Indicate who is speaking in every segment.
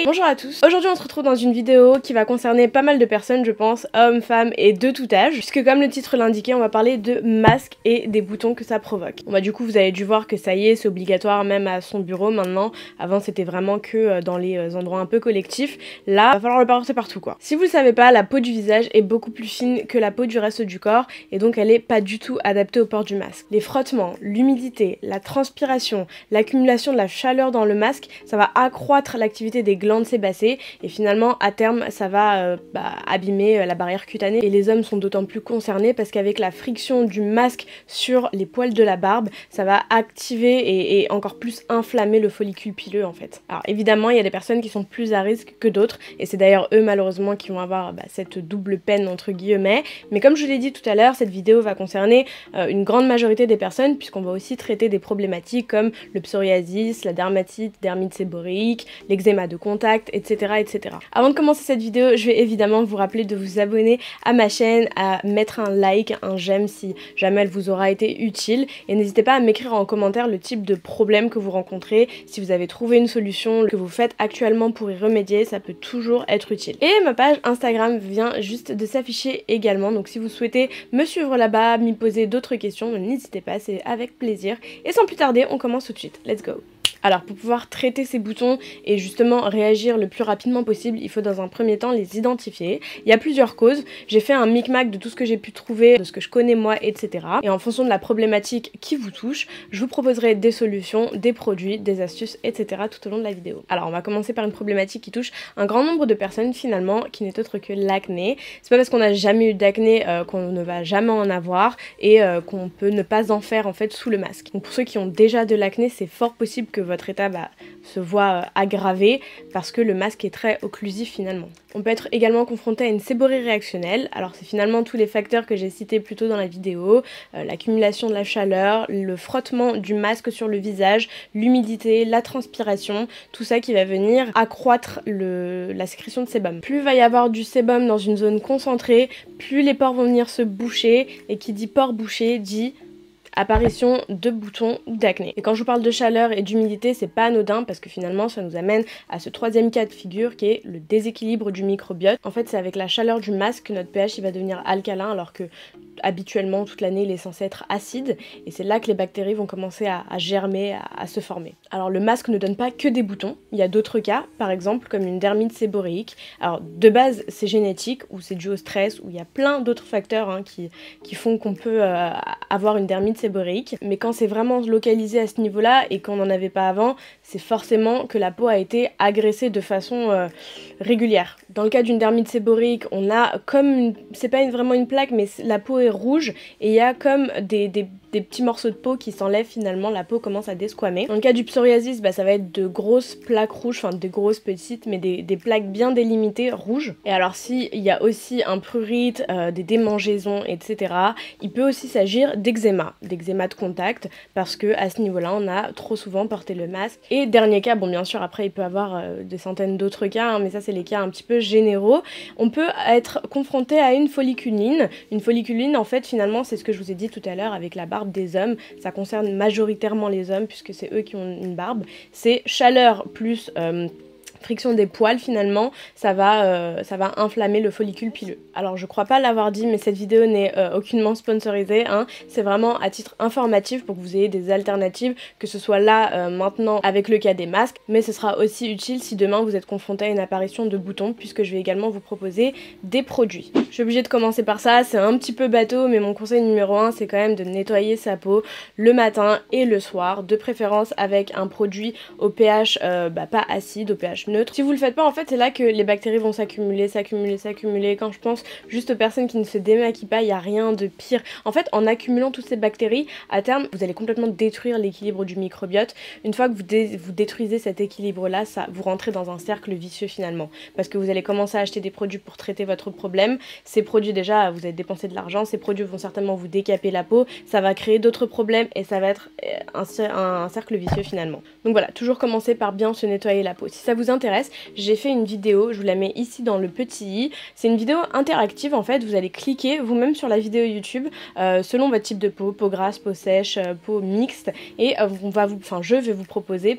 Speaker 1: Hey! Bonjour à tous. Aujourd'hui on se retrouve dans une vidéo qui va concerner pas mal de personnes, je pense, hommes, femmes et de tout âge, puisque comme le titre l'indiquait, on va parler de masques et des boutons que ça provoque. Bon bah du coup vous avez dû voir que ça y est, c'est obligatoire même à son bureau maintenant. Avant c'était vraiment que dans les endroits un peu collectifs. Là, va falloir le porter partout quoi. Si vous le savez pas, la peau du visage est beaucoup plus fine que la peau du reste du corps et donc elle est pas du tout adaptée au port du masque. Les frottements, l'humidité, la transpiration, l'accumulation de la chaleur dans le masque, ça va accroître l'activité des glandes sébacées et finalement à terme ça va abîmer la barrière cutanée et les hommes sont d'autant plus concernés parce qu'avec la friction du masque sur les poils de la barbe, ça va activer et encore plus inflammer le follicule pileux en fait. Alors évidemment il y a des personnes qui sont plus à risque que d'autres et c'est d'ailleurs eux malheureusement qui vont avoir cette double peine entre guillemets, mais comme je vous l'ai dit tout à l'heure, cette vidéo va concerner une grande majorité des personnes puisqu'on va aussi traiter des problématiques comme le psoriasis, la dermatite séborréique, l'eczéma de contact, etc., etc. Avant de commencer cette vidéo, je vais évidemment vous rappeler de vous abonner à ma chaîne, à mettre un like, un j'aime si jamais elle vous aura été utile et n'hésitez pas à m'écrire en commentaire le type de problème que vous rencontrez, si vous avez trouvé une solution que vous faites actuellement pour y remédier, ça peut toujours être utile. Et ma page Instagram vient juste de s'afficher également, donc si vous souhaitez me suivre là-bas, m'y poser d'autres questions, n'hésitez pas, c'est avec plaisir. Et sans plus tarder, on commence tout de suite. Let's go! Alors pour pouvoir traiter ces boutons et justement réagir le plus rapidement possible, il faut dans un premier temps les identifier. Il y a plusieurs causes, j'ai fait un micmac de tout ce que j'ai pu trouver, de ce que je connais moi, etc. Et en fonction de la problématique qui vous touche, je vous proposerai des solutions, des produits, des astuces, etc. tout au long de la vidéo. Alors on va commencer par une problématique qui touche un grand nombre de personnes finalement, qui n'est autre que l'acné. C'est pas parce qu'on n'a jamais eu d'acné qu'on ne va jamais en avoir et qu'on peut ne pas en faire en fait sous le masque. Donc pour ceux qui ont déjà de l'acné, c'est fort possible que votre état se voit aggravé parce que le masque est très occlusif finalement. On peut être également confronté à une séborrhée réactionnelle, alors c'est finalement tous les facteurs que j'ai cités plus tôt dans la vidéo, l'accumulation de la chaleur, le frottement du masque sur le visage, l'humidité, la transpiration, tout ça qui va venir accroître la sécrétion de sébum. Plus il va y avoir du sébum dans une zone concentrée, plus les pores vont venir se boucher, et qui dit pores bouchés dit apparition de boutons ou d'acné. Et quand je vous parle de chaleur et d'humidité, c'est pas anodin parce que finalement ça nous amène à ce troisième cas de figure qui est le déséquilibre du microbiote. En fait c'est avec la chaleur du masque que notre pH il va devenir alcalin alors que habituellement toute l'année il est censé être acide et c'est là que les bactéries vont commencer à germer, à se former. Alors le masque ne donne pas que des boutons, il y a d'autres cas, par exemple comme une dermite séborréique. Alors de base c'est génétique ou c'est dû au stress ou il y a plein d'autres facteurs qui font qu'on peut avoir une dermite séborréique, mais quand c'est vraiment localisé à ce niveau-là et qu'on n'en avait pas avant, c'est forcément que la peau a été agressée de façon régulière. Dans le cas d'une dermite séborréique, on a comme c'est pas vraiment une plaque, mais la peau est rouge et il y a comme des petits morceaux de peau qui s'enlèvent finalement, la peau commence à desquamer. Dans le cas du psoriasis, ça va être de grosses plaques rouges, enfin de grosses petites, mais des plaques bien délimitées rouges. Et alors s'il y a aussi un prurite, des démangeaisons, etc., il peut aussi s'agir d'eczéma de contact, parce que à ce niveau-là, on a trop souvent porté le masque. Et dernier cas, bon bien sûr après il peut y avoir des centaines d'autres cas, mais ça c'est les cas un petit peu généraux, on peut être confronté à une folliculine. Une folliculine en fait finalement c'est ce que je vous ai dit tout à l'heure avec la barbe des hommes, ça concerne majoritairement les hommes puisque c'est eux qui ont une barbe, c'est chaleur plus friction des poils finalement, ça va inflammer le follicule pileux. Alors je crois pas l'avoir dit mais cette vidéo n'est aucunement sponsorisée, hein. C'est vraiment à titre informatif pour que vous ayez des alternatives, que ce soit là maintenant avec le cas des masques, mais ce sera aussi utile si demain vous êtes confronté à une apparition de boutons puisque je vais également vous proposer des produits. Je suis obligée de commencer par ça, c'est un petit peu bateau mais mon conseil numéro 1 c'est quand même de nettoyer sa peau le matin et le soir, de préférence avec un produit au pH pas acide, au pH neutre. Si vous le faites pas en fait c'est là que les bactéries vont s'accumuler. Quand je pense juste aux personnes qui ne se démaquillent pas, il n'y a rien de pire. En fait en accumulant toutes ces bactéries, à terme vous allez complètement détruire l'équilibre du microbiote. Une fois que vous détruisez cet équilibre là, vous rentrez dans un cercle vicieux finalement. Parce que vous allez commencer à acheter des produits pour traiter votre problème. Ces produits déjà vous allez dépenser de l'argent, ces produits vont certainement vous décaper la peau, ça va créer d'autres problèmes et ça va être un cercle vicieux finalement. Donc voilà, toujours commencer par bien se nettoyer la peau. Si ça vous intéresse intéresse, j'ai fait une vidéo, je vous la mets ici dans le petit i. C'est une vidéo interactive en fait, vous allez cliquer vous-même sur la vidéo YouTube selon votre type de peau grasse, peau sèche, peau mixte, et je vais vous proposer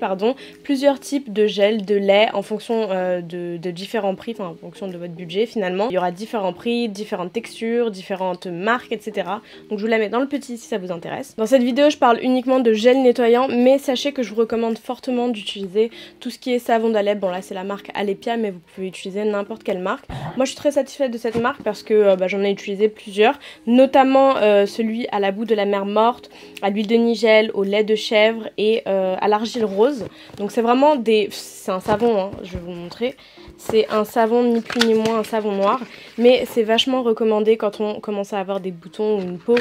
Speaker 1: plusieurs types de gel, de lait en fonction de différents prix, en fonction de votre budget finalement. Il y aura différents prix, différentes textures, différentes marques, etc. Donc je vous la mets dans le petit si ça vous intéresse. Dans cette vidéo je parle uniquement de gel nettoyant, mais sachez que je vous recommande fortement d'utiliser tout ce qui est savon d'Alep. Bon là c'est la marque Alepia, mais vous pouvez utiliser n'importe quelle marque. Moi je suis très satisfaite de cette marque parce que j'en ai utilisé plusieurs, notamment celui à la boue de la mer morte, à l'huile de nigel, au lait de chèvre et à l'argile rose. Donc c'est vraiment c'est un savon, hein, je vais vous montrer. C'est un savon ni plus ni moins un savon noir, mais c'est vachement recommandé quand on commence à avoir des boutons ou une peau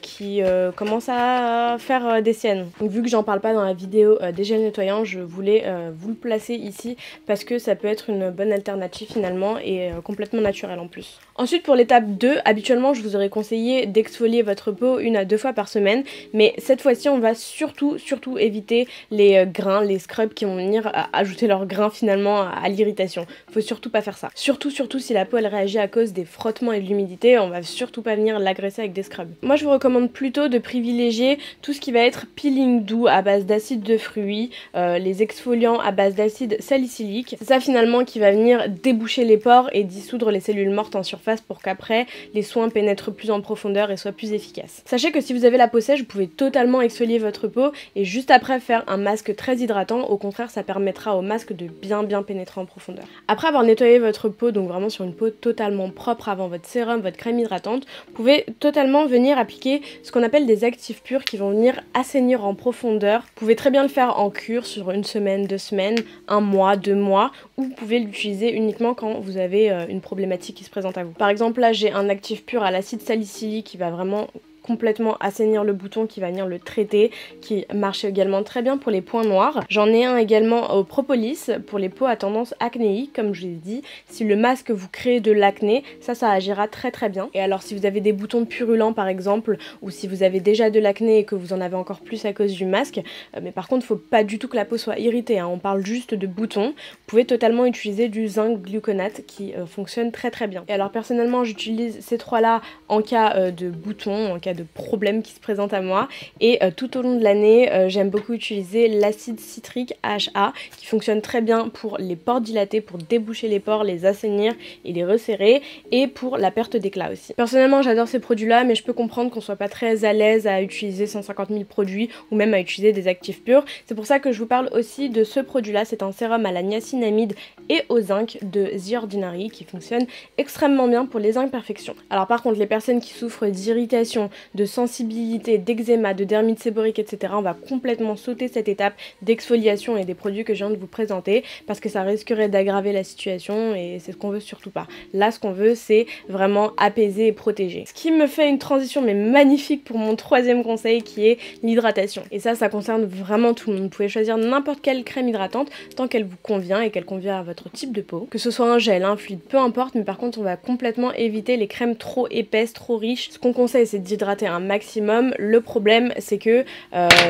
Speaker 1: qui commence à faire des siennes. Donc vu que j'en parle pas dans la vidéo des gels nettoyants, je voulais vous le placer ici parce que ça peut être une bonne alternative finalement et complètement naturelle en plus. Ensuite pour l'étape 2, habituellement je vous aurais conseillé d'exfolier votre peau 1 à 2 fois par semaine, mais cette fois-ci on va surtout éviter les grains, les scrubs qui vont venir ajouter leurs grains finalement à l'irritation. Faut surtout pas faire ça. Surtout si la peau elle réagit à cause des frottements et de l'humidité, on va surtout pas venir l'agresser avec des scrubs. Moi je vous recommande plutôt de privilégier tout ce qui va être peeling doux à base d'acide de fruits, les exfoliants à base d'acide salicylique. C'est ça finalement qui va venir déboucher les pores et dissoudre les cellules mortes en surface pour qu'après les soins pénètrent plus en profondeur et soient plus efficaces. Sachez que si vous avez la peau sèche, vous pouvez totalement exfolier votre peau et juste après faire un masque très hydratant. Au contraire, ça permettra au masque de bien pénétrer en profondeur. Après avoir nettoyé votre peau, donc vraiment sur une peau totalement propre avant votre sérum, votre crème hydratante, vous pouvez totalement venir appliquer ce qu'on appelle des actifs purs qui vont venir assainir en profondeur. Vous pouvez très bien le faire en cure sur 1 semaine, 2 semaines, 1 mois, 2 mois, ou vous pouvez l'utiliser uniquement quand vous avez une problématique qui se présente à vous. Par exemple là j'ai un actif pur à l'acide salicylique qui va vraiment complètement assainir le bouton, qui va venir le traiter, qui marche également très bien pour les points noirs. J'en ai un également au propolis pour les peaux à tendance acnéique, comme je l'ai dit. Si le masque vous crée de l'acné, ça agira très bien. Et alors si vous avez des boutons purulents par exemple, ou si vous avez déjà de l'acné et que vous en avez encore plus à cause du masque, mais par contre faut pas du tout que la peau soit irritée, hein. On parle juste de boutons. Vous pouvez totalement utiliser du zinc gluconate qui fonctionne très bien. Et alors personnellement j'utilise ces trois là en cas de boutons, en cas de problèmes qui se présentent à moi, et tout au long de l'année j'aime beaucoup utiliser l'acide citrique AHA qui fonctionne très bien pour les pores dilatés, pour déboucher les pores, les assainir et les resserrer, et pour la perte d'éclat aussi. Personnellement j'adore ces produits là, mais je peux comprendre qu'on soit pas très à l'aise à utiliser 150 000 produits ou même à utiliser des actifs purs. C'est pour ça que je vous parle aussi de ce produit là. C'est un sérum à la niacinamide et au zinc de The Ordinary qui fonctionne extrêmement bien pour les imperfections. Alors par contre les personnes qui souffrent d'irritation, de sensibilité, d'eczéma, de dermite séborique, etc. on va complètement sauter cette étape d'exfoliation et des produits que je viens de vous présenter parce que ça risquerait d'aggraver la situation et c'est ce qu'on veut surtout pas. Là ce qu'on veut c'est vraiment apaiser et protéger. Ce qui me fait une transition mais magnifique pour mon troisième conseil qui est l'hydratation. Et ça concerne vraiment tout le monde. Vous pouvez choisir n'importe quelle crème hydratante tant qu'elle vous convient et qu'elle convient à votre type de peau. Que ce soit un gel, un fluide, peu importe, mais par contre on va complètement éviter les crèmes trop épaisses, trop riches. Ce qu'on conseille c'est d'hydrater un maximum. Le problème c'est que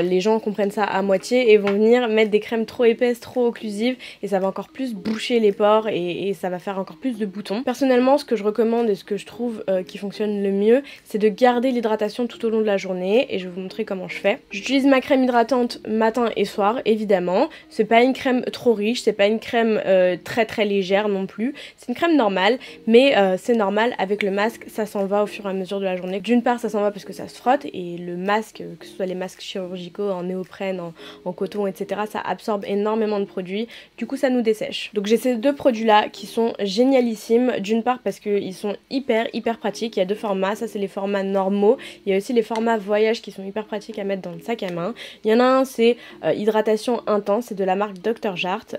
Speaker 1: les gens comprennent ça à moitié et vont venir mettre des crèmes trop épaisses, trop occlusives et ça va encore plus boucher les pores et ça va faire encore plus de boutons. Personnellement ce que je recommande et ce que je trouve qui fonctionne le mieux c'est de garder l'hydratation tout au long de la journée et je vais vous montrer comment je fais. J'utilise ma crème hydratante matin et soir évidemment. C'est pas une crème trop riche, c'est pas une crème très légère non plus. C'est une crème normale mais c'est normal avec le masque ça s'en va au fur et à mesure de la journée. D'une part ça s'en va parce que ça se frotte et le masque, que ce soit les masques chirurgicaux en néoprène, en coton etc. ça absorbe énormément de produits, du coup ça nous dessèche. Donc j'ai ces deux produits là qui sont génialissimes, d'une part parce qu'ils sont hyper pratiques. Il y a deux formats, ça c'est les formats normaux, il y a aussi les formats voyage qui sont hyper pratiques à mettre dans le sac à main. Il y en a un c'est hydratation intense, c'est de la marque Dr Jart,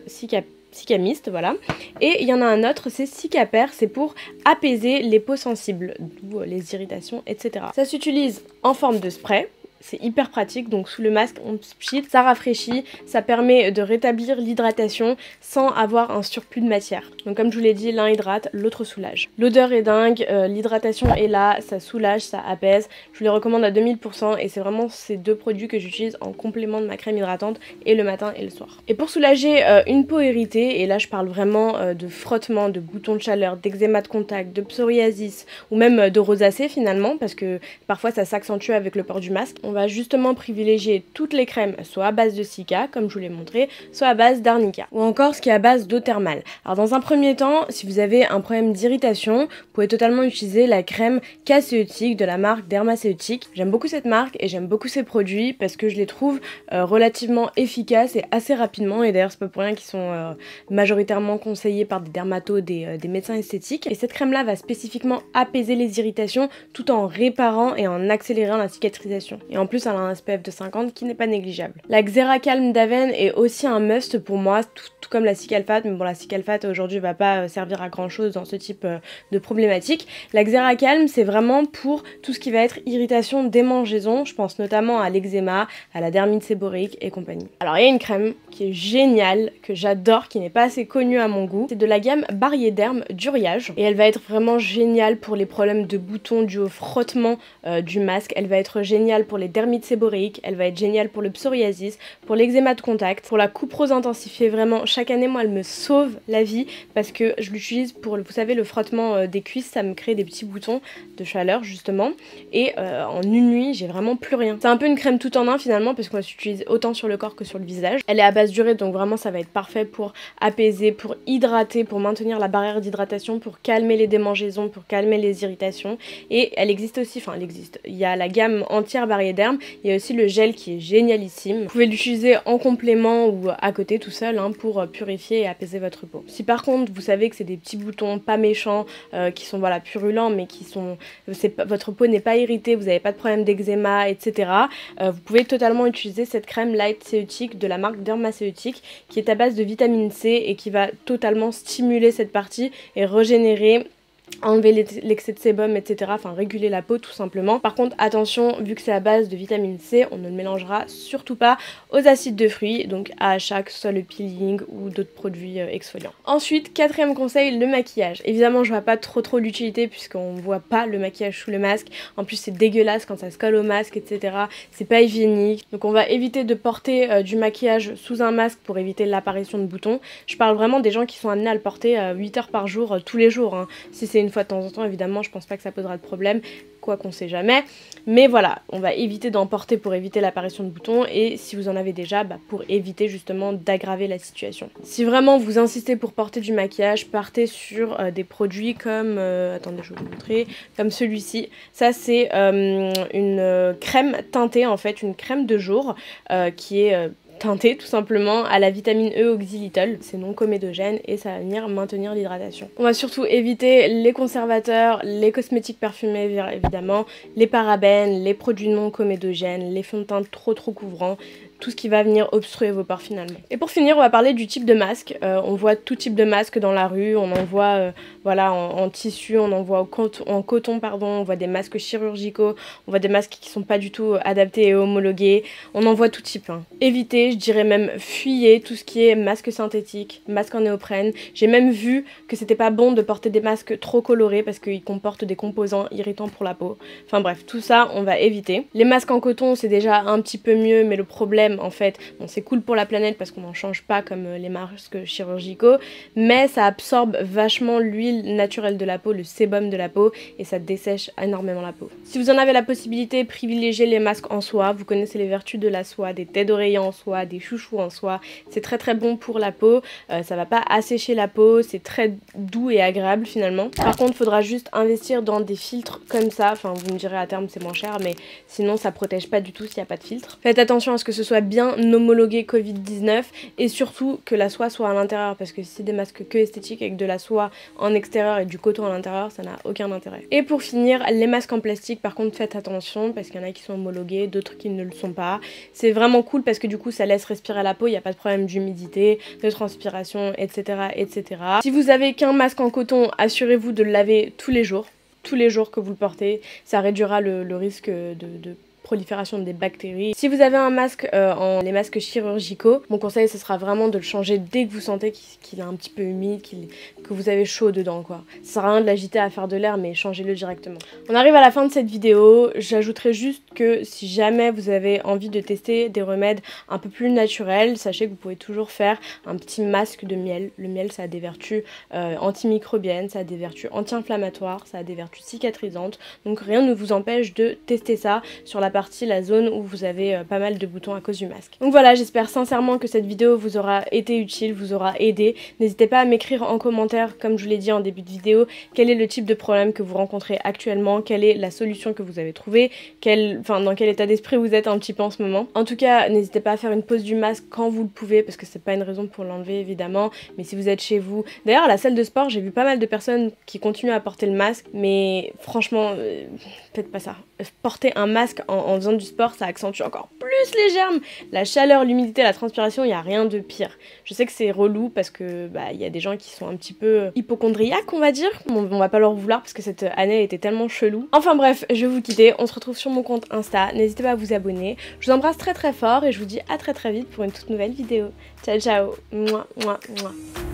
Speaker 1: Cicamist, voilà. Et il y en a un autre, c'est Cicaper, c'est pour apaiser les peaux sensibles, d'où les irritations, etc. Ça s'utilise en forme de spray. c'est hyper pratique, donc sous le masque on pchit, ça rafraîchit, ça permet de rétablir l'hydratation sans avoir un surplus de matière. Donc comme je vous l'ai dit, l'un hydrate, l'autre soulage. L'odeur est dingue, l'hydratation est là, ça soulage, ça apaise. Je vous les recommande à 2000% et c'est vraiment ces deux produits que j'utilise en complément de ma crème hydratante et le matin et le soir. Et pour soulager une peau irritée, et là je parle vraiment de frottement, de boutons de chaleur, d'eczéma de contact, de psoriasis ou même de rosacée finalement, parce que parfois ça s'accentue avec le port du masque, on va justement privilégier toutes les crèmes soit à base de Cica comme je vous l'ai montré, soit à base d'arnica ou encore ce qui est à base d'eau thermale. Alors dans un premier temps, si vous avez un problème d'irritation, vous pouvez totalement utiliser la crème K-Ceutique de la marque Dermaceutique. J'aime beaucoup cette marque et j'aime beaucoup ces produits parce que je les trouve relativement efficaces et assez rapidement, et d'ailleurs c'est pas pour rien qu'ils sont majoritairement conseillés par des dermatos, des médecins esthétiques. Et cette crème là va spécifiquement apaiser les irritations tout en réparant et en accélérant la cicatrisation. Et en plus elle a un SPF de 50 qui n'est pas négligeable. La Xéracalm d'Aven est aussi un must pour moi, tout comme la Cicalfate, mais bon la Cicalfate aujourd'hui va pas servir à grand chose dans ce type de problématique. La Xéracalm c'est vraiment pour tout ce qui va être irritation, démangeaison, je pense notamment à l'eczéma, à la dermite séborique et compagnie. Alors il y a une crème qui est géniale, que j'adore, qui n'est pas assez connue à mon goût, c'est de la gamme Barriederm Duriage et elle va être vraiment géniale pour les problèmes de boutons dus au frottement du masque, elle va être géniale pour les dermites séboriques, elle va être géniale pour le psoriasis, pour l'eczéma de contact, pour la coupe rose intensifiée. Vraiment chaque année moi elle me sauve la vie parce que je l'utilise pour, vous savez, le frottement des cuisses, ça me crée des petits boutons de chaleur justement, et en une nuit j'ai vraiment plus rien. C'est un peu une crème tout en un finalement parce qu'on s'utilise autant sur le corps que sur le visage. Elle est à base d'urée donc vraiment ça va être parfait pour apaiser, pour hydrater, pour maintenir la barrière d'hydratation, pour calmer les démangeaisons, pour calmer les irritations. Et elle existe aussi, enfin elle existe, il y a la gamme entière Barriederm, il y a aussi le gel qui est génialissime. Vous pouvez l'utiliser en complément ou à côté tout seul pour purifier et apaiser votre peau. Si par contre vous savez que c'est des petits boutons pas méchants qui sont voilà purulents mais qui sont, votre peau n'est pas irritée, vous n'avez pas de problème d'eczéma etc, vous pouvez totalement utiliser cette crème Light Ceutique de la marque Dermaceutique qui est à base de vitamine C et qui va totalement stimuler cette partie et régénérer, enlever l'excès de sébum etc, enfin réguler la peau tout simplement. Par contre attention, vu que c'est à base de vitamine C, on ne le mélangera surtout pas aux acides de fruits, donc AHA, que ce soit le peeling ou d'autres produits exfoliants. Ensuite, quatrième conseil, le maquillage. Évidemment je vois pas trop l'utilité puisqu'on voit pas le maquillage sous le masque, en plus c'est dégueulasse quand ça se colle au masque etc, c'est pas hygiénique, donc on va éviter de porter du maquillage sous un masque pour éviter l'apparition de boutons. Je parle vraiment des gens qui sont amenés à le porter 8 heures par jour tous les jours, hein. Si c'est une fois de temps en temps évidemment je pense pas que ça posera de problème, quoi qu'on sait jamais, mais voilà, on va éviter d'en porter pour éviter l'apparition de boutons, et si vous en avez déjà, pour éviter justement d'aggraver la situation. Si vraiment vous insistez pour porter du maquillage, partez sur des produits comme, attendez je vais vous montrer, comme celui-ci. Ça c'est une crème teintée en fait, une crème de jour qui est teintée tout simplement à la vitamine E oxylitol, c'est non comédogène et ça va venir maintenir l'hydratation. On va surtout éviter les conservateurs, les cosmétiques parfumés évidemment, les parabènes, les produits non comédogènes, les fonds de teint trop couvrants, tout ce qui va venir obstruer vos pores finalement. Et pour finir on va parler du type de masque. On voit tout type de masque dans la rue, on en voit voilà, en tissu, on en voit en coton pardon, on voit des masques chirurgicaux, on voit des masques qui sont pas du tout adaptés et homologués, on en voit tout type, hein. Évitez, je dirais même fuyez tout ce qui est masque synthétique, masque en néoprène. J'ai même vu que c'était pas bon de porter des masques trop colorés parce qu'ils comportent des composants irritants pour la peau. Enfin bref, tout ça on va éviter. Les masques en coton c'est déjà un petit peu mieux, mais le problème en fait, bon c'est cool pour la planète parce qu'on n'en change pas comme les masques chirurgicaux, mais ça absorbe vachement l'huile naturelle de la peau, le sébum de la peau, et ça dessèche énormément la peau. Si vous en avez la possibilité, privilégiez les masques en soie. Vous connaissez les vertus de la soie, des têtes d'oreiller en soie, des chouchous en soie, c'est très bon pour la peau, ça va pas assécher la peau, c'est très doux et agréable finalement. Par contre il faudra juste investir dans des filtres comme ça, enfin vous me direz à terme c'est moins cher, mais sinon ça protège pas du tout s'il n'y a pas de filtre. Faites attention à ce que ce soit bien homologué Covid-19 et surtout que la soie soit à l'intérieur, parce que si c'est des masques que esthétiques avec de la soie en extérieur et du coton à l'intérieur, ça n'a aucun intérêt. Et pour finir, les masques en plastique par contre faites attention parce qu'il y en a qui sont homologués, d'autres qui ne le sont pas. C'est vraiment cool parce que du coup ça laisse respirer la peau, il n'y a pas de problème d'humidité, de transpiration etc etc. Si vous avez qu'un masque en coton, assurez-vous de le laver tous les jours que vous le portez, ça réduira le risque de prolifération des bactéries. Si vous avez un masque les masques chirurgicaux, mon conseil ce sera vraiment de le changer dès que vous sentez qu'il est un petit peu humide, que vous avez chaud dedans quoi. Ça sert à rien de l'agiter à faire de l'air, mais changez-le directement. On arrive à la fin de cette vidéo, j'ajouterai juste que si jamais vous avez envie de tester des remèdes un peu plus naturels, sachez que vous pouvez toujours faire un petit masque de miel. Le miel ça a des vertus antimicrobiennes, ça a des vertus anti-inflammatoires, ça a des vertus cicatrisantes, donc rien ne vous empêche de tester ça sur la zone où vous avez pas mal de boutons à cause du masque. Donc voilà, j'espère sincèrement que cette vidéo vous aura été utile, vous aura aidé. N'hésitez pas à m'écrire en commentaire, comme je vous l'ai dit en début de vidéo, quel est le type de problème que vous rencontrez actuellement, quelle est la solution que vous avez trouvée, dans quel état d'esprit vous êtes un petit peu en ce moment. En tout cas, n'hésitez pas à faire une pause du masque quand vous le pouvez, parce que c'est pas une raison pour l'enlever évidemment, mais si vous êtes chez vous. D'ailleurs à la salle de sport, j'ai vu pas mal de personnes qui continuent à porter le masque, mais franchement, faites pas ça. Porter un masque en faisant du sport, ça accentue encore plus les germes. La chaleur, l'humidité, la transpiration, il n'y a rien de pire. Je sais que c'est relou parce que il y a des gens qui sont un petit peu hypocondriaques, on va dire. On va pas leur vouloir parce que cette année était tellement chelou. Enfin bref, je vais vous quitter. On se retrouve sur mon compte Insta. N'hésitez pas à vous abonner. Je vous embrasse très très fort et je vous dis à très très vite pour une toute nouvelle vidéo. Ciao ciao. Mouah, mouah, mouah.